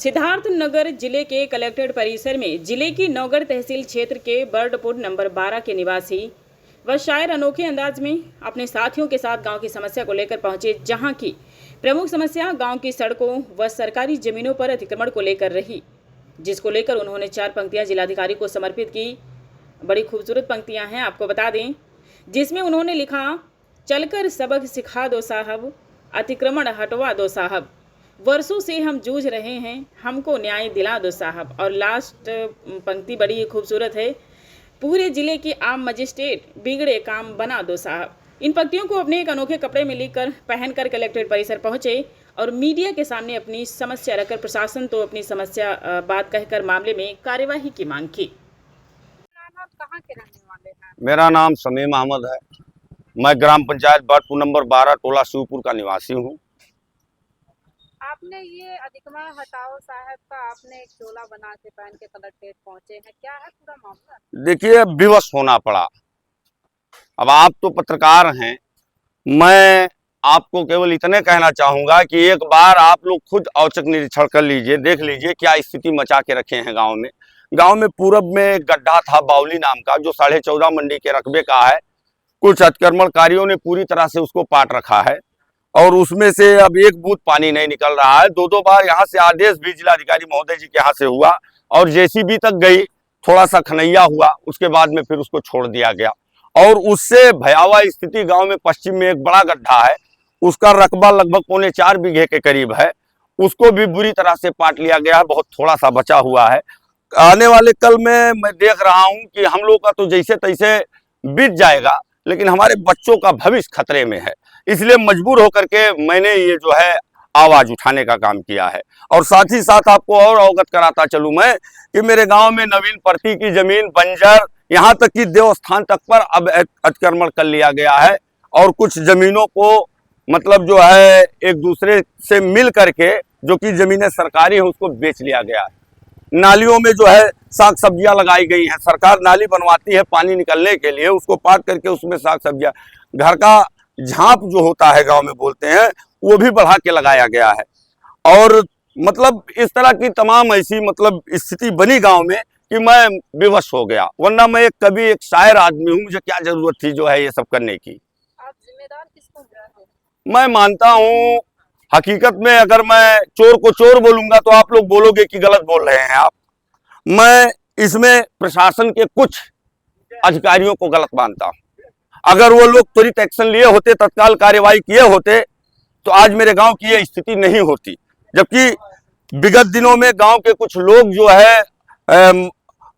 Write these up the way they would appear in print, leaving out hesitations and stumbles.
सिद्धार्थनगर जिले के कलेक्ट्रेट परिसर में जिले की नौगढ़ तहसील क्षेत्र के बर्डपुर नंबर 12 के निवासी व शायर अनोखे अंदाज में अपने साथियों के साथ गांव की समस्या को लेकर पहुंचे, जहां की प्रमुख समस्या गांव की सड़कों व सरकारी जमीनों पर अतिक्रमण को लेकर रही, जिसको लेकर उन्होंने 4 पंक्तियां जिलाधिकारी को समर्पित की। बड़ी खूबसूरत पंक्तियां हैं, आपको बता दें, जिसमें उन्होंने लिखा, चलकर सबक सिखा दो साहब, अतिक्रमण हटवा दो साहब, वर्षों से हम जूझ रहे हैं, हमको न्याय दिला दो साहब। और लास्ट पंक्ति बड़ी खूबसूरत है, पूरे जिले के आम मजिस्ट्रेट बिगड़े काम बना दो साहब। इन पंक्तियों को अपने एक अनोखे कपड़े में लिखकर पहनकर कलेक्ट्रेट परिसर पहुंचे और मीडिया के सामने अपनी समस्या रखकर प्रशासन तो अपनी समस्या बात कहकर मामले में कार्यवाही की मांग की। कहाँ के रहने वाले हैं? मेरा नाम समीम अहमद है। मैं ग्राम पंचायत बर्डपुर नंबर 12 टोला शिवपुर का निवासी हूँ। आपने ये अतिक्रमण हटाओ साहब का आपने एक चोला बना के पहन के कलेक्ट्रेट पहुंचे हैं, क्या है पूरा मामला? देखिए, विवश होना पड़ा। अब आप तो पत्रकार हैं, मैं आपको केवल इतने कहना चाहूंगा कि एक बार आप लोग खुद औचक निरीक्षण कर लीजिए, देख लीजिए क्या स्थिति मचा के रखे हैं गांव में। गांव में पूरब में गड्ढा था बाउली नाम का, जो 14.5 मंडी के रकबे का है। कुछ अतिक्रमणकारियों ने पूरी तरह से उसको पाट रखा है और उसमें से अब एक बूंद पानी नहीं निकल रहा है। 2 बार यहाँ से आदेश भी जिलाधिकारी महोदय जी के यहाँ से हुआ और जेसीबी तक गई, थोड़ा सा खनैया हुआ, उसके बाद में फिर उसको छोड़ दिया गया। और उससे भयावह स्थिति गांव में पश्चिम में एक बड़ा गड्ढा है, उसका रकबा लगभग 4.25 बीघे के करीब है, उसको भी बुरी तरह से पाट लिया गया है, बहुत थोड़ा सा बचा हुआ है। आने वाले कल में मैं देख रहा हूँ कि हम लोग का तो जैसे तैसे बीत जाएगा, लेकिन हमारे बच्चों का भविष्य खतरे में है। इसलिए मजबूर होकर के मैंने ये जो है आवाज उठाने का काम किया है। और साथ ही साथ आपको और अवगत कराता चलूं मैं कि मेरे गांव में नवीन प्रति की जमीन बंजर, यहाँ तक कि देवस्थान तक पर अब अतिक्रमण कर लिया गया है और कुछ जमीनों को मतलब जो है एक दूसरे से मिल करके, जो कि जमीनें सरकारी है, उसको बेच लिया गया है। नालियों में जो है साग सब्जियां लगाई गई हैं, सरकार नाली बनवाती है पानी निकलने के लिए, उसको पाट करके उसमें साग सब्जियां, घर का झांप जो होता है गांव में बोलते हैं, वो भी बढ़ा के लगाया गया है। और मतलब इस तरह की तमाम ऐसी मतलब स्थिति बनी गांव में कि मैं विवश हो गया। वरना मैं कभी एक शायर आदमी हूँ, मुझे क्या जरूरत थी जो है ये सब करने की। आप जिम्मेदार किसको हैं? मैं मानता हूँ हकीकत में अगर मैं चोर को चोर बोलूंगा तो आप लोग बोलोगे कि गलत बोल रहे हैं आप। मैं इसमें प्रशासन के कुछ अधिकारियों को गलत मानता हूँ। अगर वो लोग त्वरित एक्शन लिए होते, तत्काल कार्यवाही किए होते, तो आज मेरे गांव की ये स्थिति नहीं होती। जबकि विगत दिनों में गांव के कुछ लोग जो है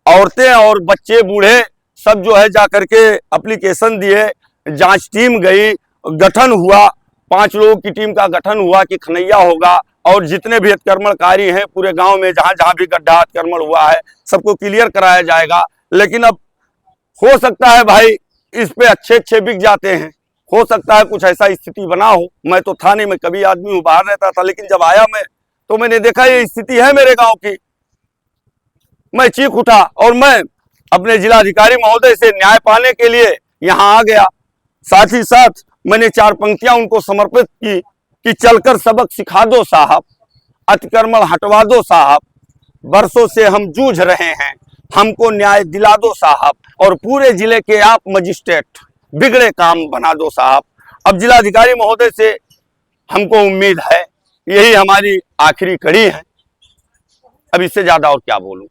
औरतें और बच्चे बूढ़े सब जो है जा करके एप्लीकेशन दिए, जांच टीम गई, गठन हुआ, 5 लोगों की टीम का गठन हुआ कि खनैया होगा और जितने भी अतिक्रमणकारी हैं पूरे गांव में जहां जहां भी गड्ढा अतिक्रमण हुआ है सबको क्लियर कराया जाएगा। लेकिन अब हो सकता है भाई इस पे अच्छे बिक जाते हैं, हो सकता है कुछ ऐसा स्थिति बना हो। मैं तो था नहीं, मैं कभी आदमी हूँ, बाहर रहता था, लेकिन जब आया मैं तो मैंने देखा ये स्थिति है मेरे गाँव की। मैं चीख उठा और मैं अपने जिलाधिकारी महोदय से न्याय पाने के लिए यहाँ आ गया। साथ ही साथ मैंने 4 पंक्तियां उनको समर्पित की कि चलकर सबक सिखा दो साहब, अतिक्रमण हटवा दो साहब, वर्षों से हम जूझ रहे हैं, हमको न्याय दिला दो साहब, और पूरे जिले के आप मजिस्ट्रेट बिगड़े काम बना दो साहब। अब जिलाधिकारी महोदय से हमको उम्मीद है, यही हमारी आखिरी कड़ी है। अब इससे ज्यादा और क्या बोलूं।